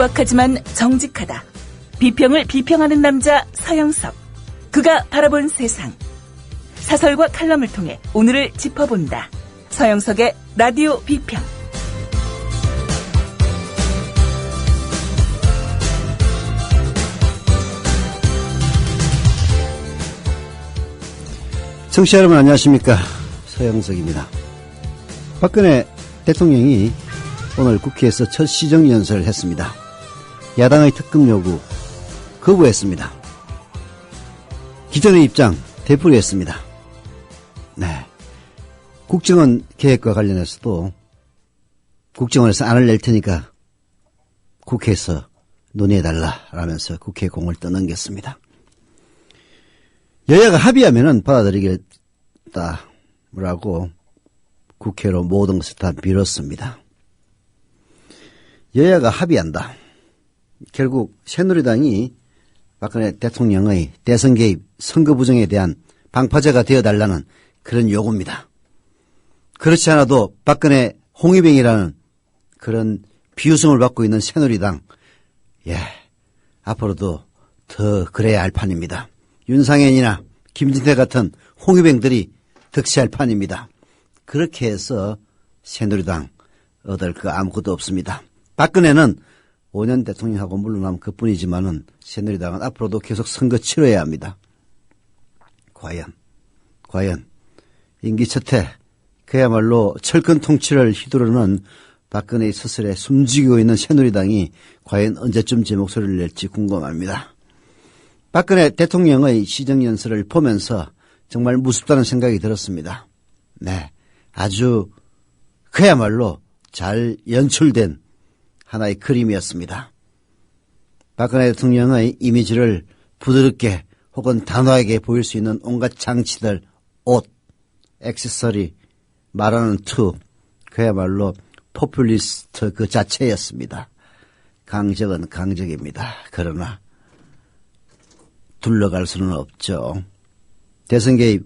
투박하지만 정직하다. 비평을 비평하는 남자 서영석. 그가 바라본 세상. 사설과 칼럼을 통해 오늘을 짚어본다. 서영석의 라디오 비평. 청취자 여러분 안녕하십니까, 서영석입니다. 박근혜 대통령이 오늘 국회에서 첫 시정연설을 했습니다. 야당의 특검 요구 거부했습니다. 기존의 입장 되풀이했습니다. 네, 국정원 계획과 관련해서도 국정원에서 안을 낼 테니까 국회에서 논의해달라라면서 국회 공을 떠넘겼습니다. 여야가 합의하면은 받아들이겠다라고 국회로 모든 것을 다 밀었습니다. 여야가 합의한다. 결국 새누리당이 박근혜 대통령의 대선 개입, 선거 부정에 대한 방파제가 되어달라는 그런 요구입니다. 그렇지 않아도 박근혜 홍위병이라는 그런 비유성을 받고 있는 새누리당, 앞으로도 더 그래야 할 판입니다. 윤상현이나 김진태 같은 홍위병들이 득세할 판입니다. 그렇게 해서 새누리당 얻을 거 아무것도 없습니다. 박근혜는 5년 대통령하고 물러나면 그뿐이지만은 새누리당은 앞으로도 계속 선거 치러야 합니다. 과연 임기 첫해 그야말로 철권 통치를 휘두르는 박근혜의 서슬에 숨지고 있는 새누리당이 과연 언제쯤 제 목소리를 낼지 궁금합니다. 박근혜 대통령의 시정연설을 보면서 정말 무섭다는 생각이 들었습니다. 네, 아주 그야말로 잘 연출된 하나의 그림이었습니다. 박근혜 대통령의 이미지를 부드럽게 혹은 단호하게 보일 수 있는 온갖 장치들, 옷, 액세서리, 말하는 투, 그야말로 포퓰리스트 그 자체였습니다. 강적은 강적입니다. 그러나 둘러갈 수는 없죠. 대선 개입,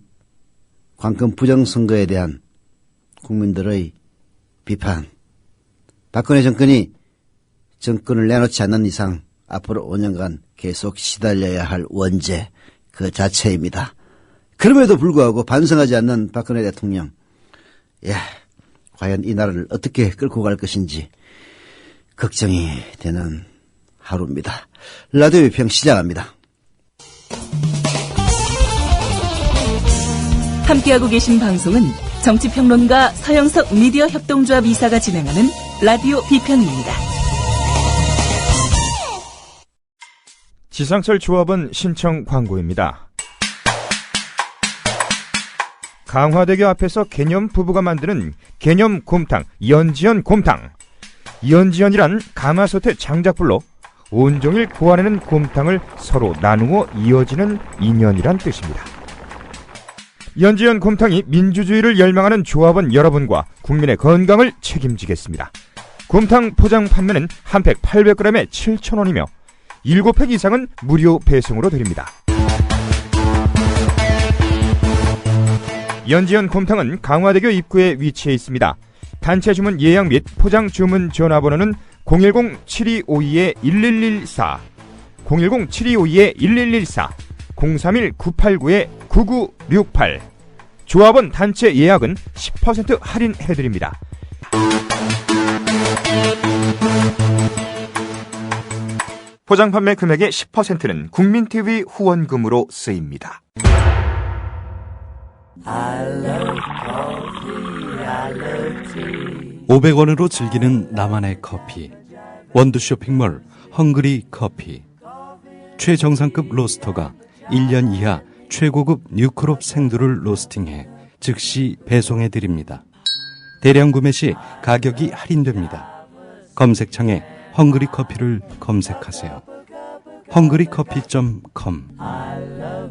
관건 부정선거에 대한 국민들의 비판, 박근혜 정권이 정권을 내놓지 않는 이상 앞으로 5년간 계속 시달려야 할 원죄 그 자체입니다. 그럼에도 불구하고 반성하지 않는 박근혜 대통령, 과연 이 나라를 어떻게 끌고 갈 것인지 걱정이 되는 하루입니다. 라디오 비평 시작합니다. 함께하고 계신 방송은 정치평론가 서영석 미디어 협동조합 이사가 진행하는 라디오 비평입니다. 지상철 조합원 신청 광고입니다. 강화대교 앞에서 개념 부부가 만드는 개념 곰탕, 연지연 곰탕. 연지연이란 가마솥의 장작불로 온종일 구워내는 곰탕을 서로 나누어 이어지는 인연이란 뜻입니다. 연지연 곰탕이 민주주의를 열망하는 조합원 여러분과 국민의 건강을 책임지겠습니다. 곰탕 포장 판매는 한 팩 800g에 7,000원이며 7팩 이상은 무료 배송으로 드립니다. 연지연 곰탕은 강화대교 입구에 위치해 있습니다. 단체 주문 예약 및 포장 주문 전화번호는 010-7252-1114, 010-7252-1114, 031-989-9968. 조합원 단체 예약은 10% 할인해드립니다. 포장 판매 금액의 10%는 국민TV 후원금으로 쓰입니다. 500원으로 즐기는 나만의 커피. 원두 쇼핑몰 헝그리 커피. 최정상급 로스터가 1년 이하 최고급 뉴크롭 생두를 로스팅해 즉시 배송해드립니다. 대량 구매 시 가격이 할인됩니다. 검색창에 헝그리 커피를 검색하세요. 헝그리커피.com.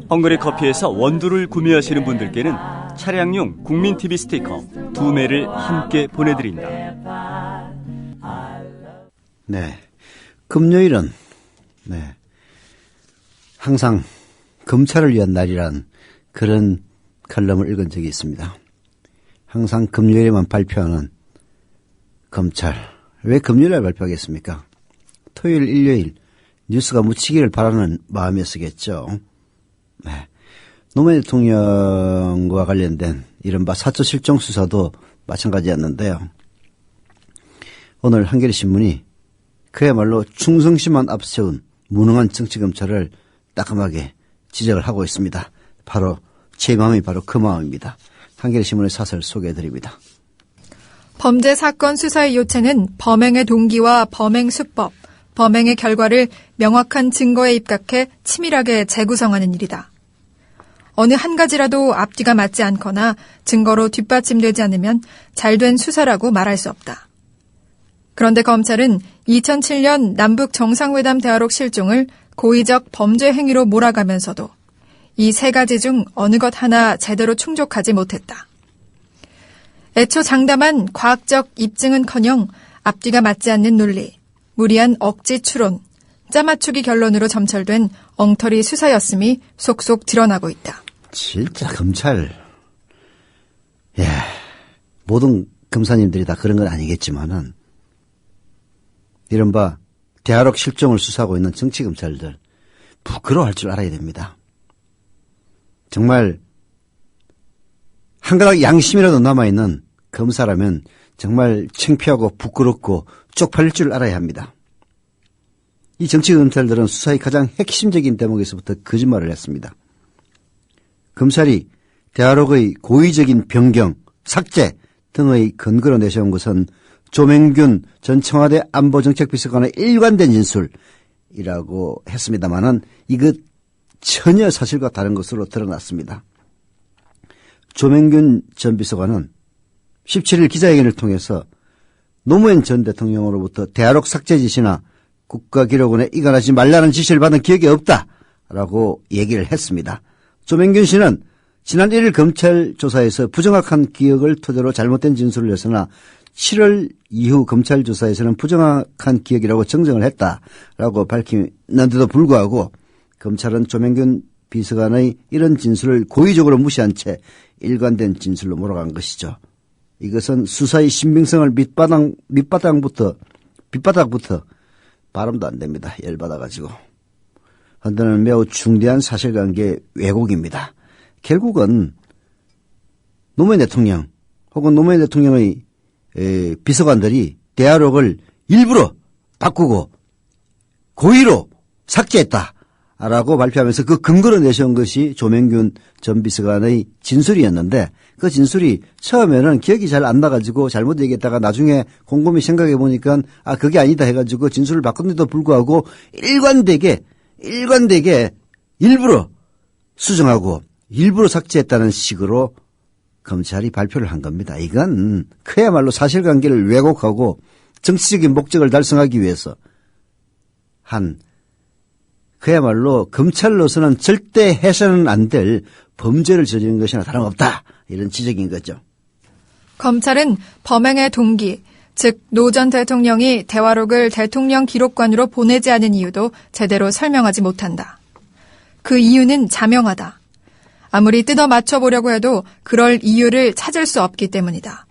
헝그리 커피에서 원두를 구매하시는 분들께는 차량용 국민TV 스티커 2매를 함께 보내드립니다. 네, 금요일은 항상 검찰을 위한 날이란 그런 칼럼을 읽은 적이 있습니다. 항상 금요일에만 발표하는 검찰. 왜 금요일에 발표하겠습니까? 토요일, 일요일 뉴스가 묻히기를 바라는 마음이었겠죠. 네. 노무현 대통령과 관련된 이른바 사저 실종 수사도 마찬가지였는데요. 오늘 한겨레 신문이 그야말로 충성심만 앞세운 무능한 정치검찰을 따끔하게 지적을 하고 있습니다. 바로 제 마음이 바로 그 마음입니다. 한겨레 신문의 사설 소개해드립니다. 범죄 사건 수사의 요체는 범행의 동기와 범행 수법, 범행의 결과를 명확한 증거에 입각해 치밀하게 재구성하는 일이다. 어느 한 가지라도 앞뒤가 맞지 않거나 증거로 뒷받침되지 않으면 잘된 수사라고 말할 수 없다. 그런데 검찰은 2007년 남북 정상회담 대화록 실종을 고의적 범죄 행위로 몰아가면서도 이 세 가지 중 어느 것 하나 제대로 충족하지 못했다. 애초 장담한 과학적 입증은커녕 앞뒤가 맞지 않는 논리, 무리한 억지 추론, 짜맞추기 결론으로 점철된 엉터리 수사였음이 속속 드러나고 있다. 진짜 검찰, 모든 검사님들이 다 그런 건 아니겠지만은 이른바 대화록 실종을 수사하고 있는 정치검찰들 부끄러워할 줄 알아야 됩니다. 정말 한 가닥 양심이라도 남아있는 검사라면 정말 창피하고 부끄럽고 쪽팔릴 줄 알아야 합니다. 이 정치검찰들은 수사의 가장 핵심적인 대목에서부터 거짓말을 했습니다. 검찰이 대화록의 고의적인 변경, 삭제 등의 근거로 내세운 것은 조명균 전 청와대 안보정책비서관의 일관된 진술이라고 했습니다마는 이것 전혀 사실과 다른 것으로 드러났습니다. 조명균 전 비서관은 17일 기자회견을 통해서 노무현 전 대통령으로부터 대화록 삭제 지시나 국가기록원에 이관하지 말라는 지시를 받은 기억이 없다라고 얘기를 했습니다. 조명균 씨는 지난 1일 검찰 조사에서 부정확한 기억을 토대로 잘못된 진술을 했으나 7월 이후 검찰 조사에서는 부정확한 기억이라고 정정을 했다라고 밝히는데도 불구하고 검찰은 조명균 비서관의 이런 진술을 고의적으로 무시한 채 일관된 진술로 몰아간 것이죠. 이것은 수사의 신빙성을 밑바닥부터 바람도 안 됩니다. 열받아가지고. 흔드는 매우 중대한 사실관계 왜곡입니다. 결국은 노무현 대통령 혹은 노무현 대통령의 비서관들이 대화록을 일부러 바꾸고 고의로 삭제했다라고 발표하면서 그 근거로 내세운 것이 조명균 전 비서관의 진술이었는데 그 진술이 처음에는 기억이 잘 안 나가지고 잘못 얘기했다가 나중에 곰곰이 생각해 보니까 그게 아니다 해가지고 진술을 바꿨는데도 불구하고 일관되게 일부러 수정하고 일부러 삭제했다는 식으로 검찰이 발표를 한 겁니다. 이건 그야말로 사실관계를 왜곡하고 정치적인 목적을 달성하기 위해서 한 그야말로 검찰로서는 절대 해서는 안 될 범죄를 저지른 것이나 다름없다. 이런 지적인 거죠. 검찰은 범행의 동기, 즉 노 전 대통령이 대화록을 대통령 기록관으로 보내지 않은 이유도 제대로 설명하지 못한다. 그 이유는 자명하다. 아무리 뜯어 맞춰보려고 해도 그럴 이유를 찾을 수 없기 때문이다.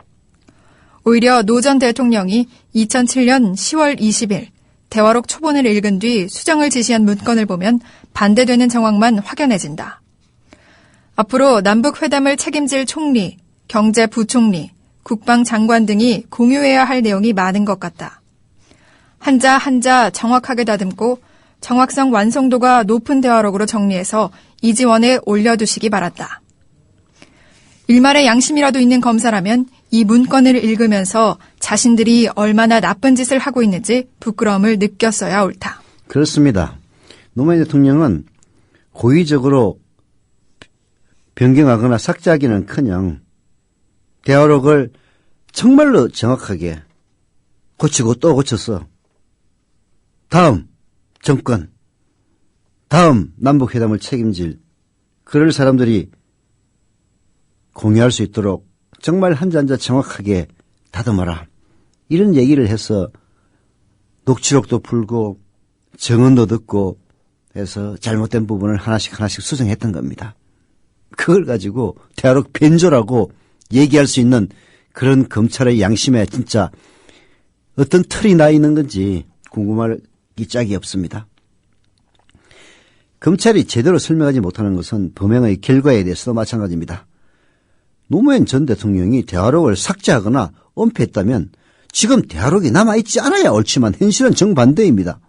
오히려 노 전 대통령이 2007년 10월 20일 대화록 초본을 읽은 뒤 수정을 지시한 문건을 보면 반대되는 정황만 확연해진다. 앞으로 남북회담을 책임질 총리, 경제부총리, 국방장관 등이 공유해야 할 내용이 많은 것 같다. 한자 한자 정확하게 다듬고 정확성 완성도가 높은 대화록으로 정리해서 이지원에 올려두시기 바란다. 일말의 양심이라도 있는 검사라면 이 문건을 읽으면서 자신들이 얼마나 나쁜 짓을 하고 있는지 부끄러움을 느꼈어야 옳다. 그렇습니다. 노무현 대통령은 고의적으로 변경하거나 삭제하기는커녕 대화록을 정말로 정확하게 고치고 또 고쳐서 다음 정권, 다음 남북회담을 책임질 그럴 사람들이 공유할 수 있도록 정말 한자 한자 정확하게 다듬어라. 이런 얘기를 해서 녹취록도 풀고 정언도 듣고 해서 잘못된 부분을 하나씩 수정했던 겁니다. 그걸 가지고 대화록 변조라고 얘기할 수 있는 그런 검찰의 양심에 진짜 어떤 틀이 나 있는 건지 궁금할 짝이 없습니다. 검찰이 제대로 설명하지 못하는 것은 범행의 결과에 대해서도 마찬가지입니다. 노무현 전 대통령이 대화록을 삭제하거나 은폐했다면 지금 대화록이 남아있지 않아야 옳지만 현실은 정반대입니다.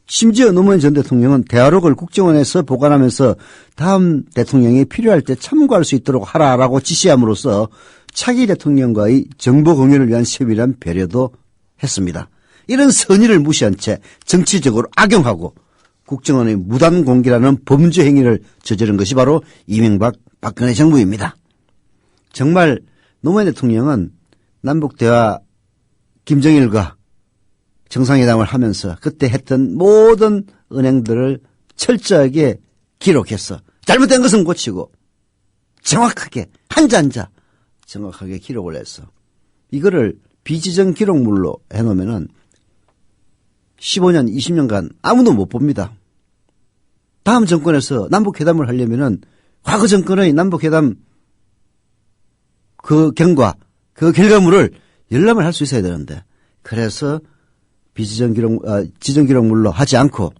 심지어 노무현 전 대통령은 대화록을 국정원에서 보관하면서 다음 대통령이 필요할 때 참고할 수 있도록 하라라고 지시함으로써 차기 대통령과의 정보 공유를 위한 협의란 배려도 했습니다. 이런 선의를 무시한 채 정치적으로 악용하고 국정원의 무단 공개라는 범죄 행위를 저지른 것이 바로 이명박 박근혜 정부입니다. 정말 노무현 대통령은 남북대화 김정일과 정상회담을 하면서 그때 했던 모든 은행들을 철저하게 기록해서 잘못된 것은 고치고 정확하게 한자 한자 정확하게 기록을 해서 이거를 비지정 기록물로 해놓으면은 15년, 20년간 아무도 못 봅니다. 다음 정권에서 남북회담을 하려면은 과거 정권의 남북회담 그 경과, 그 결과물을 열람을 할 수 있어야 되는데 그래서 지정 기록물로 하지 않고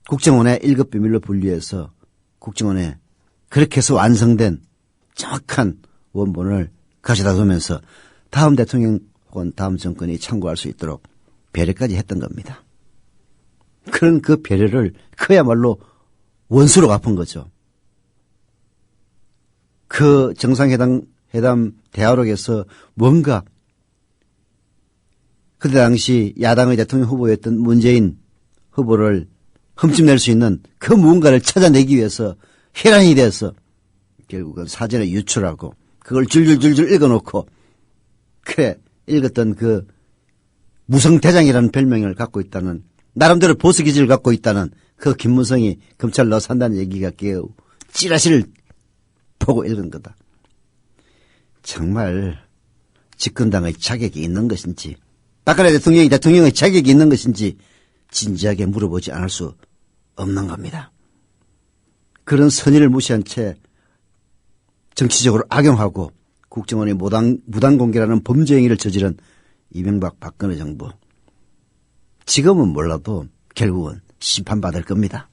국정원의 1급 비밀로 분리해서 국정원에 그렇게 해서 완성된 정확한 원본을 가져다 두면서 다음 대통령 혹은 다음 정권이 참고할 수 있도록 배려까지 했던 겁니다. 그런 그 배려를 그야말로 원수로 갚은 거죠. 그 정상회담 대화록에서 뭔가 그때 당시 야당의 대통령 후보였던 문재인 후보를 흠집낼 수 있는 그 무언가를 찾아내기 위해서 혈안이 돼서 결국은 사전에 유출하고 그걸 줄줄줄줄 읽어놓고 그래 읽었던 그 무성대장이라는 별명을 갖고 있다는 나름대로 보수기질을 갖고 있다는 그 김무성이 검찰 넣어 산다는 얘기가 깨우 찌라시를 보고 읽은 거다. 정말 집권당의 자격이 있는 것인지 박근혜 대통령이 대통령의 자격이 있는 것인지 진지하게 물어보지 않을 수 없는 겁니다. 그런 선의를 무시한 채 정치적으로 악용하고 국정원의 무단 공개라는 범죄 행위를 저지른 이명박 박근혜 정부. 지금은 몰라도 결국은 심판받을 겁니다.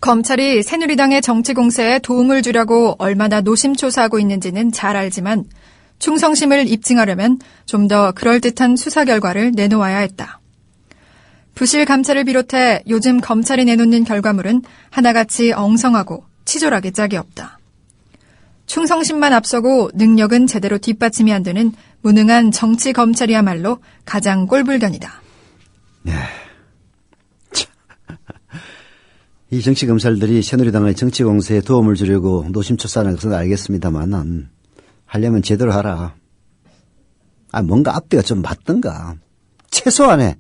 검찰이 새누리당의 정치 공세에 도움을 주려고 얼마나 노심초사하고 있는지는 잘 알지만 충성심을 입증하려면 좀 더 그럴듯한 수사 결과를 내놓아야 했다. 부실 감찰을 비롯해 요즘 검찰이 내놓는 결과물은 하나같이 엉성하고 치졸하게 짝이 없다. 충성심만 앞서고 능력은 제대로 뒷받침이 안 되는 무능한 정치 검찰이야말로 가장 꼴불견이다. 네. 이 정치 검찰들이 새누리당의 정치 공세에 도움을 주려고 노심초사하는 것은 알겠습니다만 하려면 제대로 하라. 뭔가 앞뒤가 좀 맞던가. 최소한의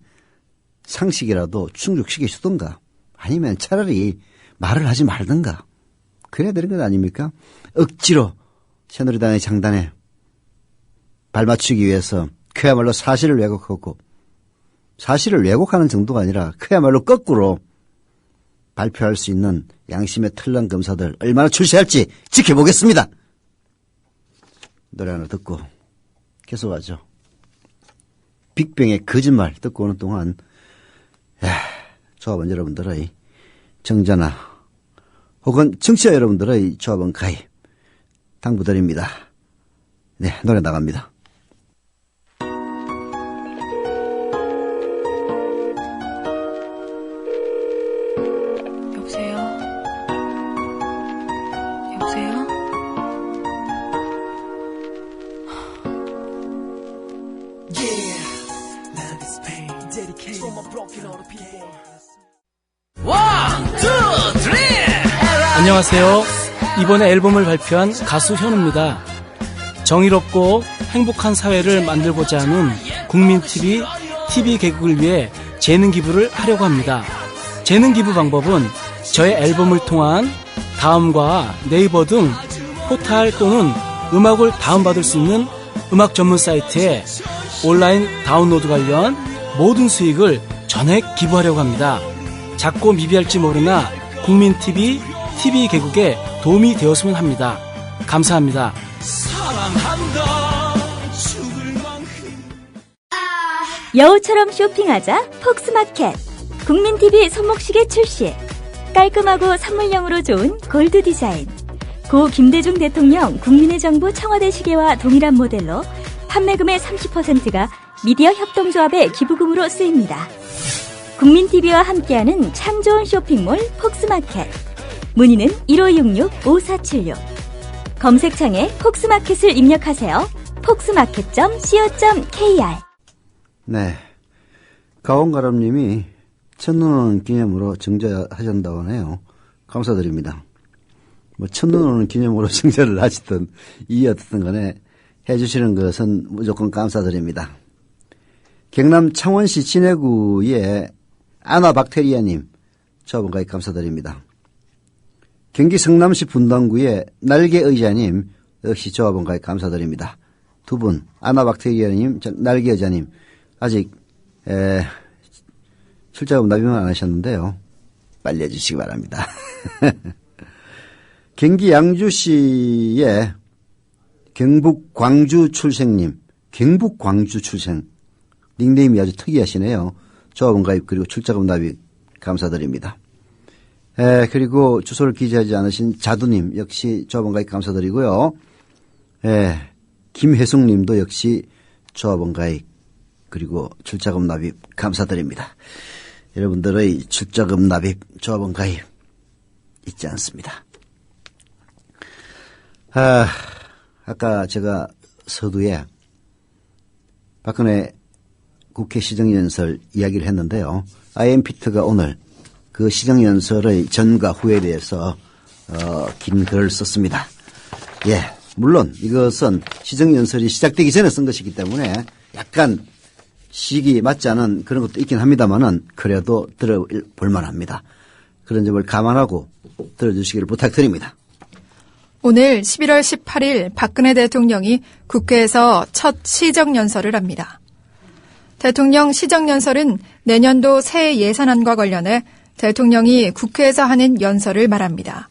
상식이라도 충족시켜주던가. 아니면 차라리 말을 하지 말던가. 그래야 되는 것 아닙니까? 억지로 새누리당의 장단에 발맞추기 위해서 그야말로 사실을 왜곡하고 사실을 왜곡하는 정도가 아니라 그야말로 거꾸로 발표할 수 있는 양심의 털난 검사들 얼마나 출세할지 지켜보겠습니다. 노래 하나 듣고 계속하죠. 빅뱅의 거짓말 듣고 오는 동안 조합원 여러분들의 정자나 혹은 청취자 여러분들의 조합원 가입 당부드립니다. 네, 노래 나갑니다. 여보세요? 여보세요? 안녕하세요. 이번에 앨범을 발표한 가수 현우입니다. 정의롭고 행복한 사회를 만들고자 하는 국민TV, TV 개국을 위해 재능 기부를 하려고 합니다. 재능 기부 방법은 저의 앨범을 통한 다음과 네이버 등 포탈 또는 음악을 다운받을 수 있는 음악 전문 사이트에 온라인 다운로드 관련 모든 수익을 전액 기부하려고 합니다. 작고 미비할지 모르나 국민TV, TV 개국에 도움이 되었으면 합니다. 감사합니다. 여우처럼 쇼핑하자 폭스마켓. 국민TV 손목시계 출시. 깔끔하고 선물용으로 좋은 골드 디자인. 고 김대중 대통령 국민의 정부 청와대 시계와 동일한 모델로 판매금의 30%가 미디어 협동조합의 기부금으로 쓰입니다. 국민TV와 함께하는 참 좋은 쇼핑몰 폭스마켓. 문의는 1566-5476. 검색창에 폭스마켓을 입력하세요. 폭스마켓.co.kr. 네. 가온가람님이 첫눈 오는 기념으로 정자하신다고 하네요. 감사드립니다. 첫눈 오는 기념으로 정자를 하시든 이 어떻든 간에 해주시는 것은 무조건 감사드립니다. 경남 창원시 진해구의 아나박테리아님, 저번까지 감사드립니다. 경기 성남시 분당구의 날개의자님, 역시 저번까지 감사드립니다. 두 분, 아나박테리아님, 날개의자님, 아직 출자금 납입만 안 하셨는데요. 빨리 해주시기 바랍니다. 경기 양주시의 경북 광주 출생님, 경북 광주 출생, 닉네임이 아주 특이하시네요. 조합원 가입 그리고 출자금 납입 감사드립니다. 그리고 주소를 기재하지 않으신 자두님 역시 조합원 가입 감사드리고요. 김혜숙님도 역시 조합원 가입 그리고 출자금 납입 감사드립니다. 여러분들의 출자금 납입, 조합원 가입 잊지 않습니다. 아까 제가 서두에 박근혜 국회 시정연설 이야기를 했는데요. IMPT가 오늘 그 시정연설의 전과 후에 대해서 긴 글을 썼습니다. 예, 물론 이것은 시정연설이 시작되기 전에 쓴 것이기 때문에 약간 시기 맞지 않은 그런 것도 있긴 합니다만은 그래도 들어볼 만합니다. 그런 점을 감안하고 들어주시기를 부탁드립니다. 오늘 11월 18일 박근혜 대통령이 국회에서 첫 시정연설을 합니다. 대통령 시정연설은 내년도 새 예산안과 관련해 대통령이 국회에서 하는 연설을 말합니다.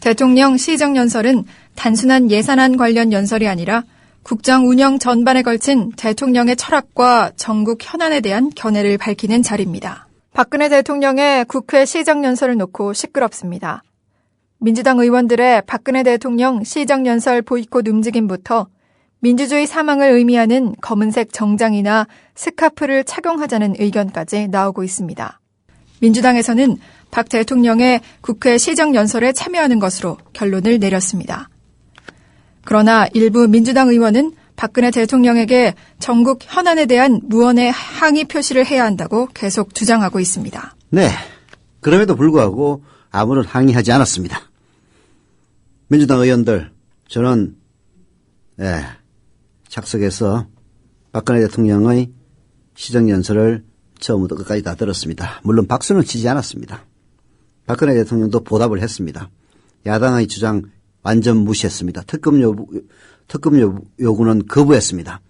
대통령 시정연설은 단순한 예산안 관련 연설이 아니라 국정 운영 전반에 걸친 대통령의 철학과 전국 현안에 대한 견해를 밝히는 자리입니다. 박근혜 대통령의 국회 시정연설을 놓고 시끄럽습니다. 민주당 의원들의 박근혜 대통령 시정연설 보이콧 움직임부터 민주주의 사망을 의미하는 검은색 정장이나 스카프를 착용하자는 의견까지 나오고 있습니다. 민주당에서는 박 대통령의 국회 시정연설에 참여하는 것으로 결론을 내렸습니다. 그러나 일부 민주당 의원은 박근혜 대통령에게 전국 현안에 대한 무언의 항의 표시를 해야 한다고 계속 주장하고 있습니다. 네. 그럼에도 불구하고 아무런 항의하지 않았습니다. 민주당 의원들, 저는 착석해서 박근혜 대통령의 시정연설을 처음부터 끝까지 다 들었습니다. 물론 박수는 치지 않았습니다. 박근혜 대통령도 보답을 했습니다. 야당의 주장 완전 무시했습니다. 특검 요구는 거부했습니다.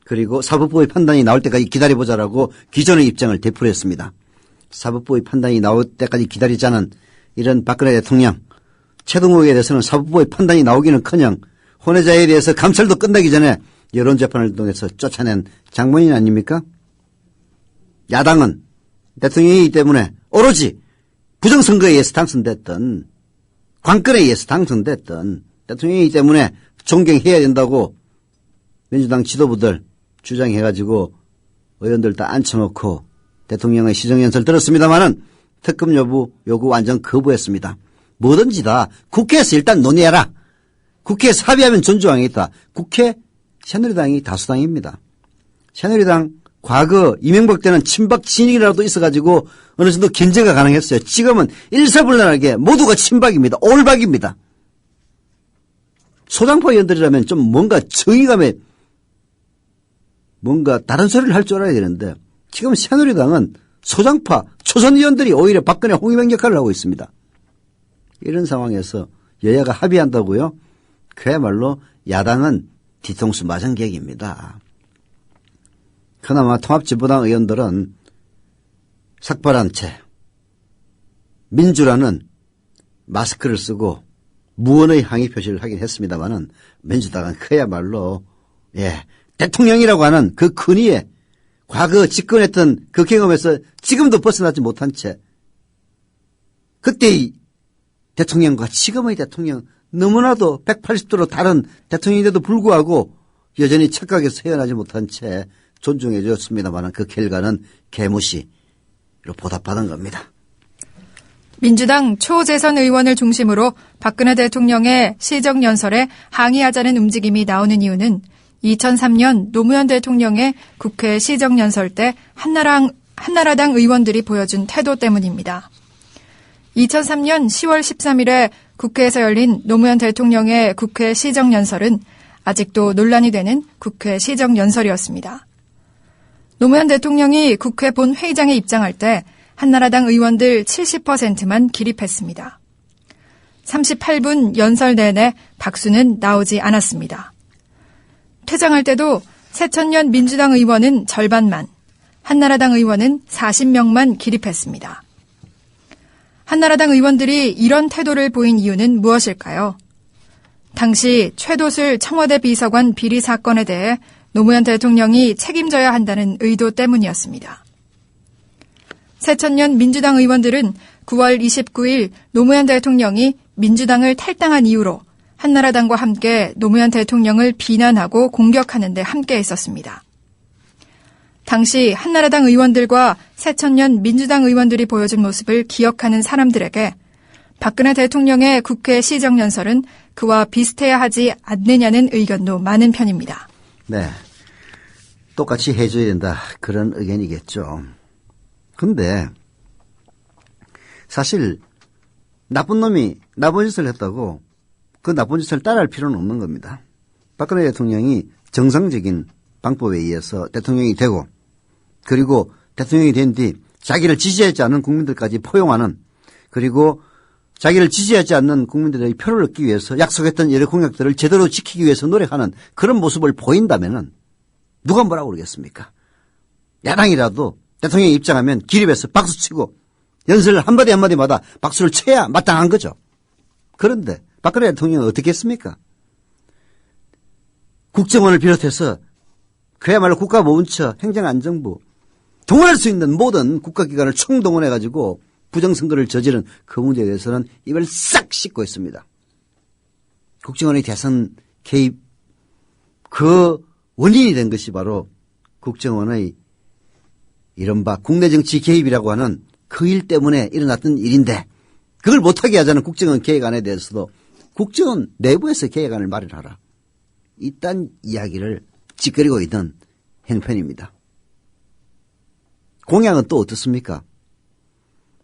그리고 사법부의 판단이 나올 때까지 기다려보자라고 기존의 입장을 되풀이했습니다. 사법부의 판단이 나올 때까지 기다리자는 이런 박근혜 대통령, 최동욱에 대해서는 사법부의 판단이 나오기는커녕 혼외자에 대해서 감찰도 끝나기 전에 여론재판을 통해서 쫓아낸 장본인 아닙니까? 야당은 대통령이기 때문에 오로지 부정선거에 의해서 당선됐던, 관건에 의해서 당선됐던 대통령이기 때문에 존경해야 된다고 민주당 지도부들 주장해가지고 의원들 다 앉혀놓고 대통령의 시정연설 들었습니다마는 특검 요구 완전 거부했습니다. 뭐든지 다 국회에서 일단 논의해라. 국회에서 합의하면 존중하겠다. 국회 새누리당이 다수당입니다. 새누리당 과거 이명박 때는 친박 진영이라도 있어가지고 어느 정도 견제가 가능했어요. 지금은 일사불란하게 모두가 친박입니다. 올박입니다. 소장파 의원들이라면 좀 뭔가 정의감에 뭔가 다른 소리를 할 줄 알아야 되는데 지금 새누리당은 소장파 초선 의원들이 오히려 박근혜 홍위병 역할을 하고 있습니다. 이런 상황에서 여야가 합의한다고요? 그야말로 야당은 뒤통수 맞은 격입니다. 그나마 통합진보당 의원들은 삭발한 채 민주라는 마스크를 쓰고 무언의 항의 표시를 하긴 했습니다마는 민주당은 그야말로 대통령이라고 하는 그 근위에 과거 집권했던 그 경험에서 지금도 벗어나지 못한 채 그때의 대통령과 지금의 대통령 너무나도 180도로 다른 대통령인데도 불구하고 여전히 착각에서 헤어나지 못한 채 존중해 주었습니다만 그 결과는 개무시로 보답받은 겁니다. 민주당 초재선 의원을 중심으로 박근혜 대통령의 시정연설에 항의하자는 움직임이 나오는 이유는 2003년 노무현 대통령의 국회 시정연설 때 한나라당 의원들이 보여준 태도 때문입니다. 2003년 10월 13일에 국회에서 열린 노무현 대통령의 국회 시정연설은 아직도 논란이 되는 국회 시정연설이었습니다. 노무현 대통령이 국회 본회의장에 입장할 때 한나라당 의원들 70%만 기립했습니다. 38분 연설 내내 박수는 나오지 않았습니다. 퇴장할 때도 새천년 민주당 의원은 절반만, 한나라당 의원은 40명만 기립했습니다. 한나라당 의원들이 이런 태도를 보인 이유는 무엇일까요? 당시 최도술 청와대 비서관 비리 사건에 대해 노무현 대통령이 책임져야 한다는 의도 때문이었습니다. 새천년 민주당 의원들은 9월 29일 노무현 대통령이 민주당을 탈당한 이유로 한나라당과 함께 노무현 대통령을 비난하고 공격하는 데 함께 있었습니다. 당시 한나라당 의원들과 새천년 민주당 의원들이 보여준 모습을 기억하는 사람들에게 박근혜 대통령의 국회 시정연설은 그와 비슷해야 하지 않느냐는 의견도 많은 편입니다. 네, 똑같이 해줘야 된다 그런 의견이겠죠. 근데 사실 나쁜 놈이 나쁜 짓을 했다고 그 나쁜 짓을 따라할 필요는 없는 겁니다. 박근혜 대통령이 정상적인 방법에 의해서 대통령이 되고 그리고 대통령이 된 뒤 자기를 지지하지 않는 국민들까지 포용하는 그리고 자기를 지지하지 않는 국민들의 표를 얻기 위해서 약속했던 여러 공약들을 제대로 지키기 위해서 노력하는 그런 모습을 보인다면은 누가 뭐라고 그러겠습니까? 야당이라도 대통령이 입장하면 기립해서 박수치고 연설 한마디 한마디마다 박수를 쳐야 마땅한 거죠. 그런데 박근혜 대통령은 어떻게 했습니까? 국정원을 비롯해서 그야말로 국가보훈처, 행정안전부 동원할 수 있는 모든 국가기관을 총동원해가지고 부정선거를 저지른 그 문제에 대해서는 입을 싹 씻고 있습니다. 국정원의 대선 개입 그 원인이 된 것이 바로 국정원의 이른바 국내 정치 개입이라고 하는 그 일 때문에 일어났던 일인데 그걸 못하게 하자는 국정원 개혁안에 대해서도 국정원 내부에서 개혁안을 마련하라. 이딴 이야기를 찌끄리고 있던 행편입니다. 공약은 또 어떻습니까?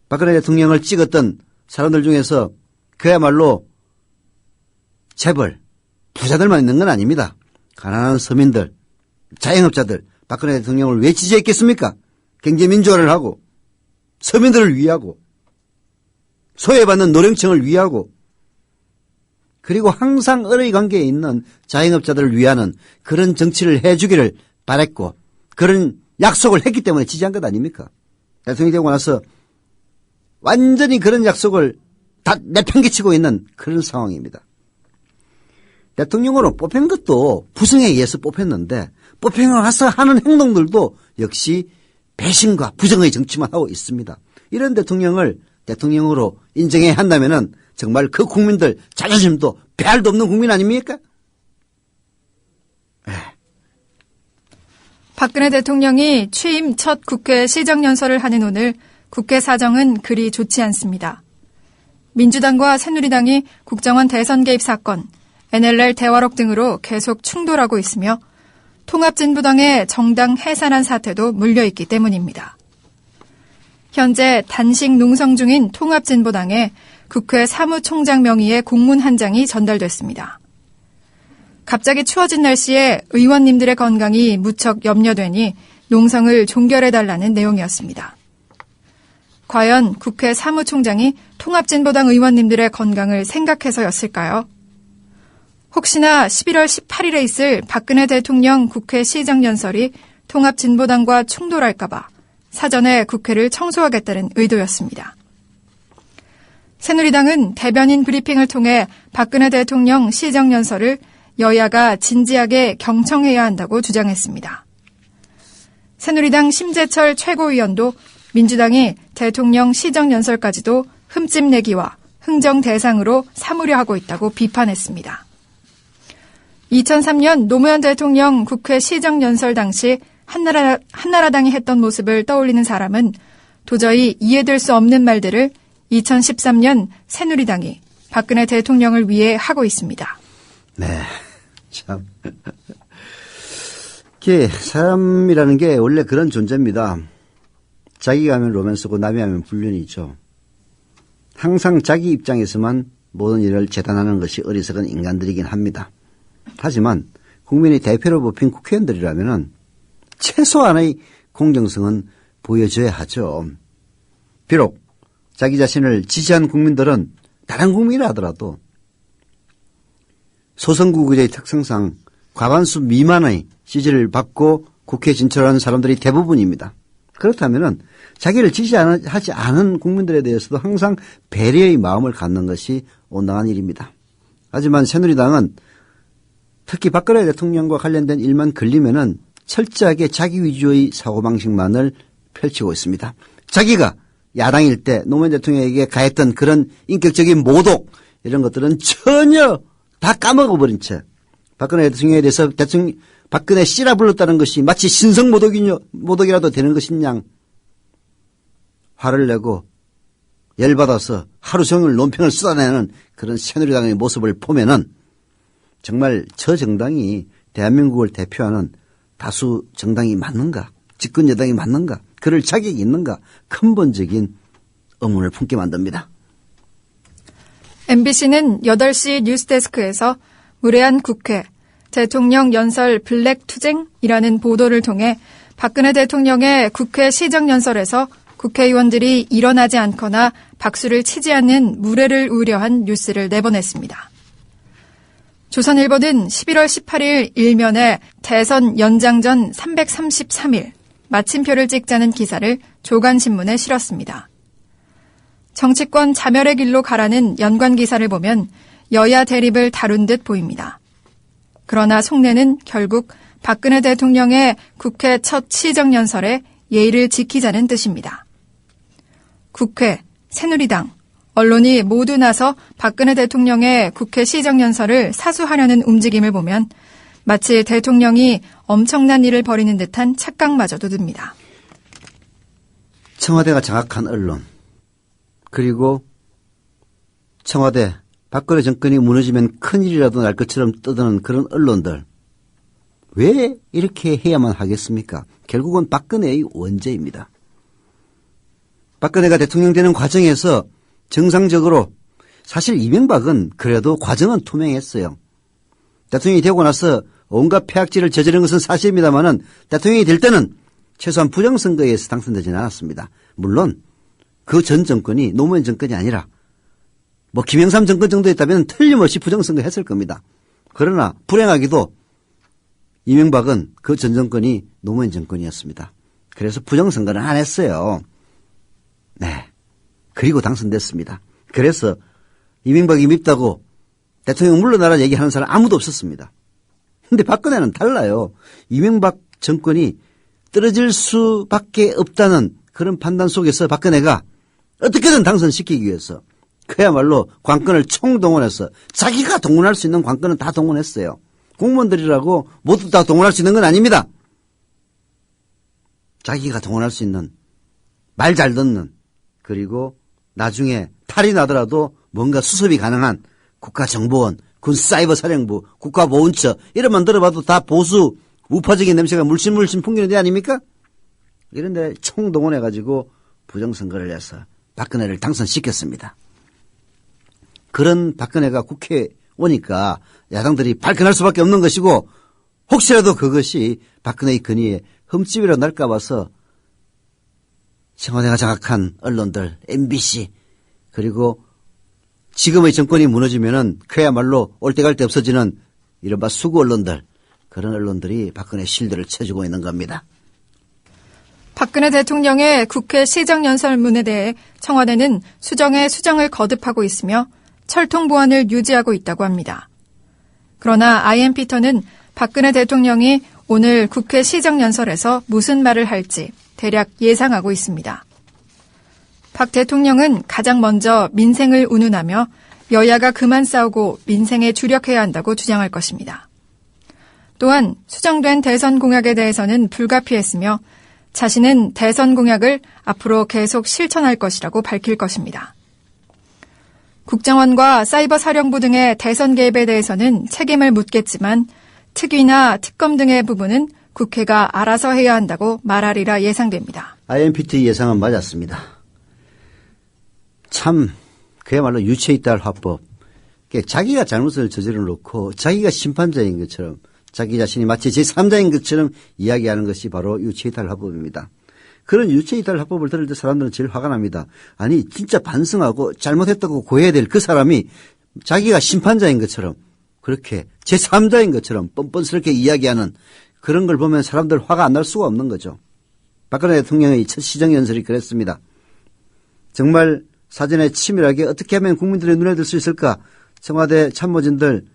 박근혜 대통령을 찍었던 사람들 중에서 그야말로 재벌, 부자들만 있는 건 아닙니다. 가난한 서민들, 자영업자들 박근혜 대통령을 왜 지지했겠습니까? 경제민주화를 하고 서민들을 위하고 소외받는 노령층을 위하고 그리고 항상 을의 관계에 있는 자영업자들을 위하는 그런 정치를 해주기를 바랬고 그런 약속을 했기 때문에 지지한 것 아닙니까? 대통령이 되고 나서 완전히 그런 약속을 다 내팽개치고 있는 그런 상황입니다. 대통령으로 뽑힌 것도 부성에 의해서 뽑혔는데 뽑히고 나서 하는 행동들도 역시 배신과 부정의 정치만 하고 있습니다. 이런 대통령을 대통령으로 인정해야 한다면은 정말 그 국민들 자존심도 배알도 없는 국민 아닙니까? 박근혜 대통령이 취임 첫 국회 시정연설을 하는 오늘 국회 사정은 그리 좋지 않습니다. 민주당과 새누리당이 국정원 대선 개입 사건, NLL 대화록 등으로 계속 충돌하고 있으며 통합진보당의 정당 해산한 사태도 물려있기 때문입니다. 현재 단식 농성 중인 통합진보당에 국회 사무총장 명의의 공문 한 장이 전달됐습니다. 갑자기 추워진 날씨에 의원님들의 건강이 무척 염려되니 농성을 종결해달라는 내용이었습니다. 과연 국회 사무총장이 통합진보당 의원님들의 건강을 생각해서였을까요? 혹시나 11월 18일에 있을 박근혜 대통령 국회 시정연설이 통합진보당과 충돌할까봐 사전에 국회를 청소하겠다는 의도였습니다. 새누리당은 대변인 브리핑을 통해 박근혜 대통령 시정연설을 여야가 진지하게 경청해야 한다고 주장했습니다. 새누리당 심재철 최고위원도 민주당이 대통령 시정연설까지도 흠집내기와 흥정 대상으로 삼으려 하고 있다고 비판했습니다. 2003년 노무현 대통령 국회 시정연설 당시 한나라당이 했던 모습을 떠올리는 사람은 도저히 이해될 수 없는 말들을 2013년 새누리당이 박근혜 대통령을 위해 하고 있습니다. 네, 참. 사람이라는 게 원래 그런 존재입니다. 자기가 하면 로맨스고 남이 하면 불륜이죠. 항상 자기 입장에서만 모든 일을 재단하는 것이 어리석은 인간들이긴 합니다. 하지만 국민의 대표로 뽑힌 국회의원들이라면 최소한의 공정성은 보여줘야 하죠. 비록 자기 자신을 지지한 국민들은 다른 국민이라 하더라도 소선구구제의 특성상 과반수 미만의 지지를 받고 국회에 진출하는 사람들이 대부분입니다. 그렇다면 자기를 지지하지 않은 국민들에 대해서도 항상 배려의 마음을 갖는 것이 온당한 일입니다. 하지만 새누리당은 특히 박근혜 대통령과 관련된 일만 걸리면은 철저하게 자기 위주의 사고방식만을 펼치고 있습니다. 자기가 야당일 때 노무현 대통령에게 가했던 그런 인격적인 모독 이런 것들은 전혀 다 까먹어버린 채 박근혜 대통령에 대해서 박근혜 씨라 불렀다는 것이 마치 신성모독이라도 되는 것이냐 화를 내고 열받아서 하루 종일 논평을 쏟아내는 그런 새누리당의 모습을 보면은 정말 저 정당이 대한민국을 대표하는 다수 정당이 맞는가, 집권 여당이 맞는가, 그럴 자격이 있는가 근본적인 의문을 품게 만듭니다. MBC는 8시 뉴스데스크에서 무례한 국회, 대통령 연설 블랙 투쟁이라는 보도를 통해 박근혜 대통령의 국회 시정연설에서 국회의원들이 일어나지 않거나 박수를 치지 않는 무례를 우려한 뉴스를 내보냈습니다. 조선일보는 11월 18일 일면에 대선 연장전 333일 마침표를 찍자는 기사를 조간신문에 실었습니다. 정치권 자멸의 길로 가라는 연관 기사를 보면 여야 대립을 다룬 듯 보입니다. 그러나 속내는 결국 박근혜 대통령의 국회 첫 시정연설에 예의를 지키자는 뜻입니다. 국회, 새누리당, 언론이 모두 나서 박근혜 대통령의 국회 시정연설을 사수하려는 움직임을 보면 마치 대통령이 엄청난 일을 벌이는 듯한 착각마저도 듭니다. 청와대가 장악한 언론, 그리고 청와대, 박근혜 정권이 무너지면 큰일이라도 날 것처럼 떠드는 그런 언론들. 왜 이렇게 해야만 하겠습니까? 결국은 박근혜의 원죄입니다. 박근혜가 대통령 되는 과정에서 정상적으로 사실 이명박은 그래도 과정은 투명했어요. 대통령이 되고 나서 온갖 폐악질을 저지른 것은 사실입니다만은 대통령이 될 때는 최소한 부정선거에서 당선되지는 않았습니다. 물론 그 전 정권이 노무현 정권이 아니라 뭐 김영삼 정권 정도였다면 틀림없이 부정선거 했을 겁니다. 그러나 불행하게도 이명박은 그 전 정권이 노무현 정권이었습니다. 그래서 부정선거는 안 했어요. 네. 그리고 당선됐습니다. 그래서 이명박이 밉다고 대통령 물러나라 얘기하는 사람 아무도 없었습니다. 근데 박근혜는 달라요. 이명박 정권이 떨어질 수밖에 없다는 그런 판단 속에서 박근혜가 어떻게든 당선시키기 위해서 그야말로 관건을 총동원해서 자기가 동원할 수 있는 관건은 다 동원했어요. 공무원들이라고 모두 다 동원할 수 있는 건 아닙니다. 자기가 동원할 수 있는 말 잘 듣는 그리고 나중에 탈이 나더라도 뭔가 수습이 가능한 국가정보원, 군사이버사령부, 국가보훈처 이런만 들어봐도 다 보수 우파적인 냄새가 물씬 풍기는 데 아닙니까? 이런 데 총동원해가지고 부정선거를 해서 박근혜를 당선시켰습니다. 그런 박근혜가 국회에 오니까 야당들이 발끈할 수밖에 없는 것이고 혹시라도 그것이 박근혜의 근위에 흠집이라도 날까 봐서 청와대가 장악한 언론들, MBC 그리고 지금의 정권이 무너지면은 그야말로 올 때 갈 때 없어지는 이른바 수구 언론들 그런 언론들이 박근혜 실드를 쳐주고 있는 겁니다. 박근혜 대통령의 국회 시정연설문에 대해 청와대는 수정에 수정을 거듭하고 있으며 철통 보안을 유지하고 있다고 합니다. 그러나 IM 피터는 박근혜 대통령이 오늘 국회 시정연설에서 무슨 말을 할지 대략 예상하고 있습니다. 박 대통령은 가장 먼저 민생을 운운하며 여야가 그만 싸우고 민생에 주력해야 한다고 주장할 것입니다. 또한 수정된 대선 공약에 대해서는 불가피했으며 자신은 대선 공약을 앞으로 계속 실천할 것이라고 밝힐 것입니다. 국정원과 사이버 사령부 등의 대선 개입에 대해서는 책임을 묻겠지만 특위나 특검 등의 부분은 국회가 알아서 해야 한다고 말하리라 예상됩니다. IMPT 예상은 맞았습니다. 참 그야말로 유체이탈 화법. 자기가 잘못을 저질러 놓고 자기가 심판자인 것처럼 자기 자신이 마치 제3자인 것처럼 이야기하는 것이 바로 유체이탈 화법입니다. 그런 유체이탈 화법을 들을 때 사람들은 제일 화가 납니다. 아니 진짜 반성하고 잘못했다고 고해야 될 그 사람이 자기가 심판자인 것처럼 그렇게 제3자인 것처럼 뻔뻔스럽게 이야기하는 그런 걸 보면 사람들 화가 안 날 수가 없는 거죠. 박근혜 대통령의 첫 시정연설이 그랬습니다. 정말 사전에 치밀하게 어떻게 하면 국민들의 눈에 들 수 있을까? 청와대 참모진들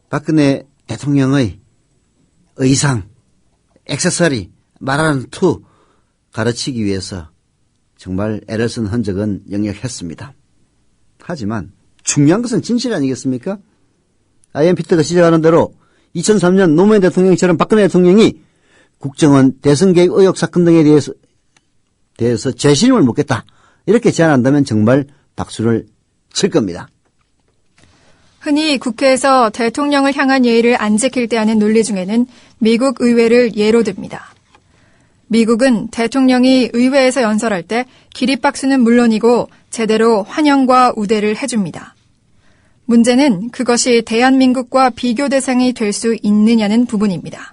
박근혜 대통령의 의상, 액세서리, 말하는 투 가르치기 위해서 정말 애를 쓴 흔적은 역력했습니다. 하지만 중요한 것은 진실 아니겠습니까? IMPT가 지적하는 대로 2003년 노무현 대통령처럼 박근혜 대통령이 국정원 대선 개입 의혹 사건 등에 대해서 재신임을 묻겠다. 이렇게 제안한다면 정말 박수를 칠 겁니다. 흔히 국회에서 대통령을 향한 예의를 안 지킬 때 하는 논리 중에는 미국 의회를 예로 듭니다. 미국은 대통령이 의회에서 연설할 때 기립박수는 물론이고 제대로 환영과 우대를 해줍니다. 문제는 그것이 대한민국과 비교 대상이 될 수 있느냐는 부분입니다.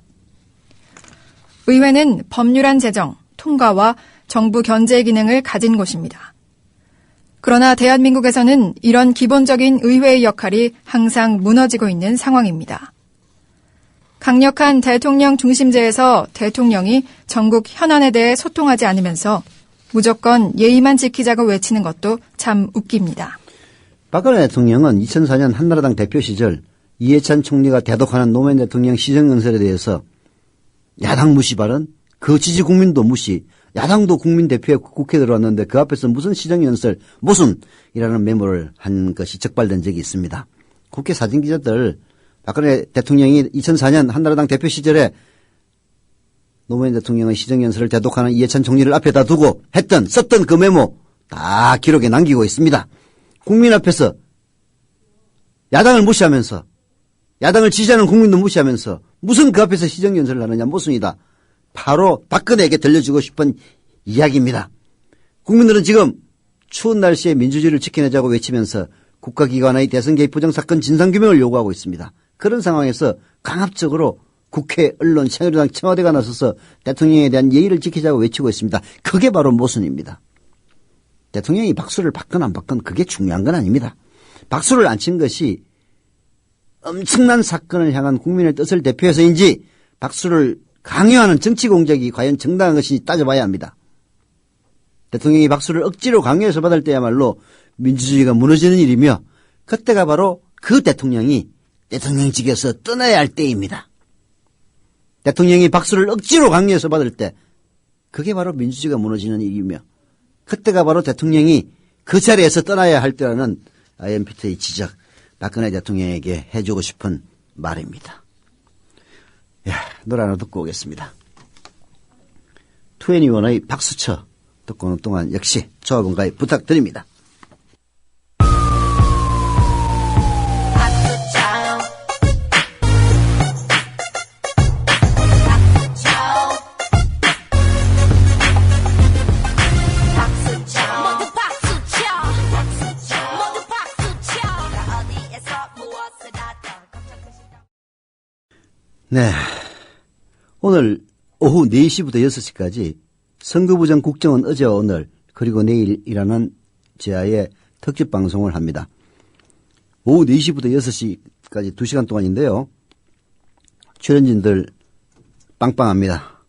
의회는 법률안 제정, 통과와 정부 견제 기능을 가진 곳입니다. 그러나 대한민국에서는 이런 기본적인 의회의 역할이 항상 무너지고 있는 상황입니다. 강력한 대통령 중심제에서 대통령이 전국 현안에 대해 소통하지 않으면서 무조건 예의만 지키자고 외치는 것도 참 웃깁니다. 박근혜 대통령은 2004년 한나라당 대표 시절 이해찬 총리가 대독하는 노무현 대통령 시정연설에 대해서 야당 무시 발언, 그 지지 국민도 무시, 야당도 국민 대표에 국회에 들어왔는데 그 앞에서 무슨 시정연설, 무슨 이라는 메모를 한 것이 적발된 적이 있습니다. 국회 사진기자들 박근혜 대통령이 2004년 한나라당 대표 시절에 노무현 대통령의 시정연설을 대독하는 이해찬 총리를 앞에다 두고 썼던 그 메모 다 기록에 남기고 있습니다. 국민 앞에서 야당을 무시하면서 야당을 지지하는 국민도 무시하면서 무슨 그 앞에서 시정연설을 하느냐 모순이다. 바로 박근혜에게 들려주고 싶은 이야기입니다. 국민들은 지금 추운 날씨에 민주주의를 지켜내자고 외치면서 국가기관의 대선 개입 부정사건 진상규명을 요구하고 있습니다. 그런 상황에서 강압적으로 국회, 언론, 새누리당, 청와대가 나서서 대통령에 대한 예의를 지키자고 외치고 있습니다. 그게 바로 모순입니다. 대통령이 박수를 받건 안 받건 그게 중요한 건 아닙니다. 박수를 안 친 것이 엄청난 사건을 향한 국민의 뜻을 대표해서인지 박수를 강요하는 정치 공작이 과연 정당한 것인지 따져봐야 합니다. 대통령이 박수를 억지로 강요해서 받을 때야말로 민주주의가 무너지는 일이며 그때가 바로 그 대통령이 대통령직에서 떠나야 할 때입니다. 대통령이 박수를 억지로 강요해서 받을 때 그게 바로 민주주의가 무너지는 일이며 그때가 바로 대통령이 그 자리에서 떠나야 할 때라는 IMPT의 지적, 박근혜 대통령에게 해주고 싶은 말입니다. 노래 하나 듣고 오겠습니다. 21의 박수쳐 듣고 오는 동안 역시 조합원가에 부탁드립니다. 네. 오늘 오후 4시부터 6시까지 선거부정 국정원 어제와 오늘 그리고 내일이라는 제아의 특집 방송을 합니다. 오후 4시부터 6시까지 2시간 동안인데요. 출연진들 빵빵합니다.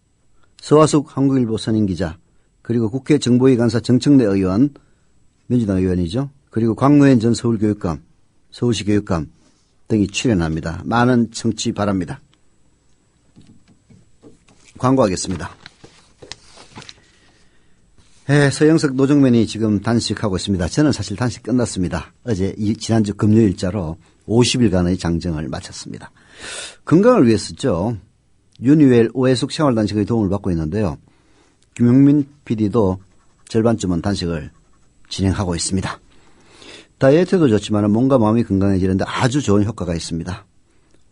서화숙 한국일보 선임기자, 그리고 국회 정보위 간사 정청래 의원, 민주당 의원이죠. 그리고 광노현 전 서울교육감, 서울시 교육감 등이 출연합니다. 많은 청취 바랍니다. 광고하겠습니다. 서영석 노정면이 지금 단식하고 있습니다. 저는 사실 단식 끝났습니다. 지난주 금요일자로 50일간의 장정을 마쳤습니다. 건강을 위해서죠. 윤희웰, 오해숙 생활단식의 도움을 받고 있는데요. 김용민 PD도 절반쯤은 단식을 진행하고 있습니다. 다이어트도 좋지만 몸과 마음이 건강해지는데 아주 좋은 효과가 있습니다.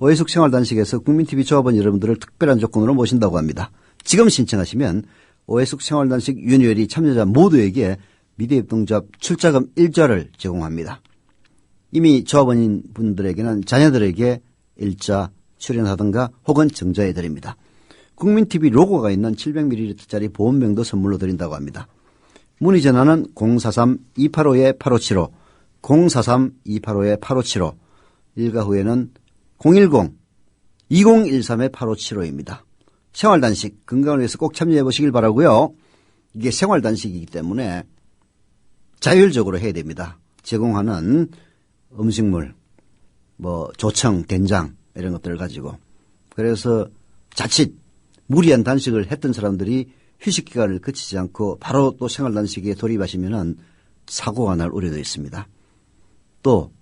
오해숙 생활단식에서 국민TV 조합원 여러분들을 특별한 조건으로 모신다고 합니다. 지금 신청하시면 오해숙 생활단식 윤희웰이 참여자 모두에게 미래협동조합 출자금 1자를 제공합니다. 이미 조합원인 분들에게는 자녀들에게 일자 출연하든가 혹은 정자해드립니다. 국민TV 로고가 있는 700ml짜리 보온병도 선물로 드린다고 합니다. 문의 전화는 043-285-8575, 043-285-8575, 일가 후에는 010-2013-8575입니다. 생활단식 건강을 위해서 꼭 참여해 보시길 바라고요. 이게 생활단식이기 때문에 자율적으로 해야 됩니다. 제공하는 음식물, 조청, 된장 이런 것들을 가지고. 그래서 자칫 무리한 단식을 했던 사람들이 휴식 기간을 거치지 않고 바로 또 생활단식에 돌입하시면은 사고가 날 우려도 있습니다. 또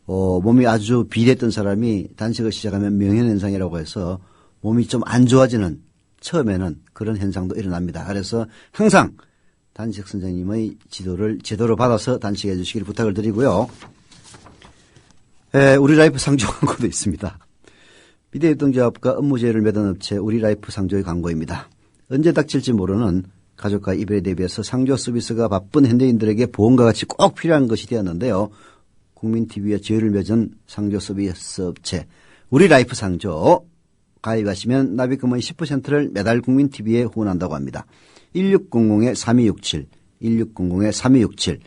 몸이 아주 비대했던 사람이 단식을 시작하면 명현현상이라고 해서 몸이 좀 안 좋아지는 처음에는 그런 현상도 일어납니다. 그래서 항상 단식 선생님의 지도를 제대로 받아서 단식해 주시길 부탁을 드리고요. 우리라이프 상조 광고도 있습니다. 미래협동조합과 업무제휴를 맺은 업체 우리라이프 상조의 광고입니다. 언제 닥칠지 모르는 가족과 이별에 대비해서 상조 서비스가 바쁜 현대인들에게 보험과 같이 꼭 필요한 것이 되었는데요. 국민TV와 제휴를 맺은 상조 서비스 업체 우리라이프 상조 가입하시면 납입금의 10%를 매달 국민TV에 후원한다고 합니다. 1600-3267, 1600-3267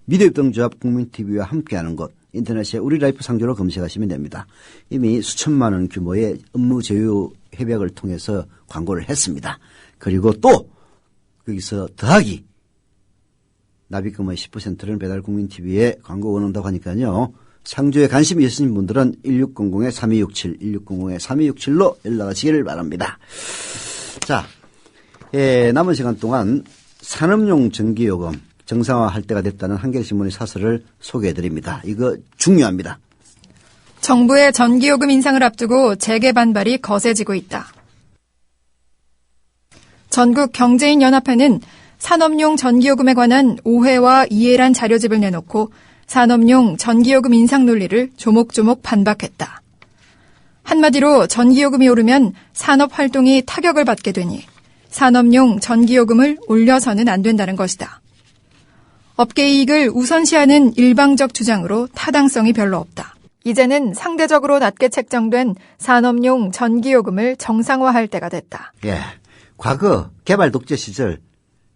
미래협동조합 국민TV와 함께하는 곳 인터넷에 우리라이프 상조로 검색하시면 됩니다. 이미 수천만 원 규모의 업무 제휴 협약을 통해서 광고를 했습니다. 그리고 또 거기서 더하기 납입금의 10%를 매달 국민TV에 광고 원한다고 하니까요. 상조에 관심이 있으신 분들은 1600-3267, 1600-3267로 연락하시기를 바랍니다. 자, 남은 시간 동안 산업용 전기요금 정상화할 때가 됐다는 한겨레신문의 사설을 소개해드립니다. 이거 중요합니다. 정부의 전기요금 인상을 앞두고 재개 반발이 거세지고 있다. 전국경제인연합회는 산업용 전기요금에 관한 오해와 이해란 자료집을 내놓고 산업용 전기요금 인상 논리를 조목조목 반박했다. 한마디로 전기요금이 오르면 산업활동이 타격을 받게 되니 산업용 전기요금을 올려서는 안 된다는 것이다. 업계 이익을 우선시하는 일방적 주장으로 타당성이 별로 없다. 이제는 상대적으로 낮게 책정된 산업용 전기요금을 정상화할 때가 됐다. 과거 개발 독재 시절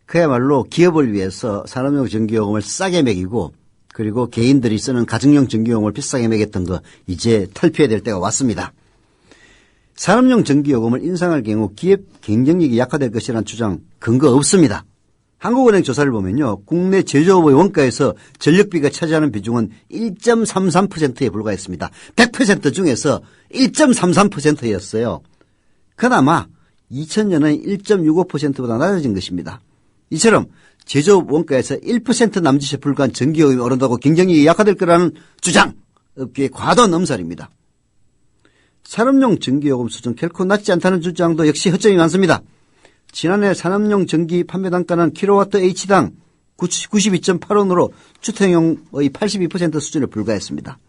그야말로 기업을 위해서 산업용 전기요금을 싸게 매기고 그리고 개인들이 쓰는 가정용 전기요금을 비싸게 매겼던 거 이제 탈피해야 될 때가 왔습니다. 산업용 전기요금을 인상할 경우 기업 경쟁력이 약화될 것이라는 주장 근거 없습니다. 한국은행 조사를 보면요. 국내 제조업의 원가에서 전력비가 차지하는 비중은 1.33%에 불과했습니다. 100% 중에서 1.33%였어요. 그나마 2000년의 1.65%보다 낮아진 것입니다. 이처럼 제조업 원가에서 1% 남짓에 불과한 전기요금이 오른다고 경쟁력이 약화될 거라는 주장, 업계의 과도한 엄살입니다. 산업용 전기요금 수준 결코 낮지 않다는 주장도 역시 허점이 많습니다. 지난해 산업용 전기 판매 단가는 킬로와트 H당 92.8원으로 주택용의 82% 수준에 불과했습니다.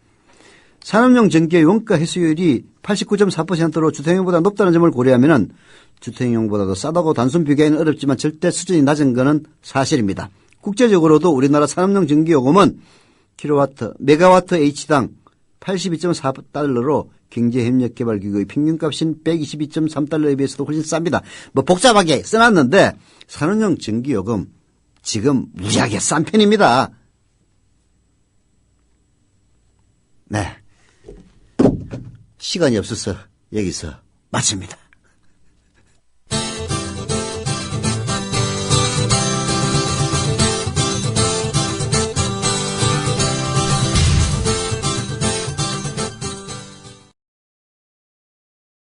산업용 전기의 원가 회수율이 89.4%로 주택용보다 높다는 점을 고려하면 주택용보다도 싸다고 단순 비교하기는 어렵지만 절대 수준이 낮은 것은 사실입니다. 국제적으로도 우리나라 산업용 전기요금은 메가와트 H당 82.4달러로 경제협력개발기구의 평균값인 122.3달러에 비해서도 훨씬 쌉니다. 복잡하게 써놨는데 산업용 전기요금 지금 무지하게 싼 편입니다. 네, 시간이 없어서 여기서 마칩니다.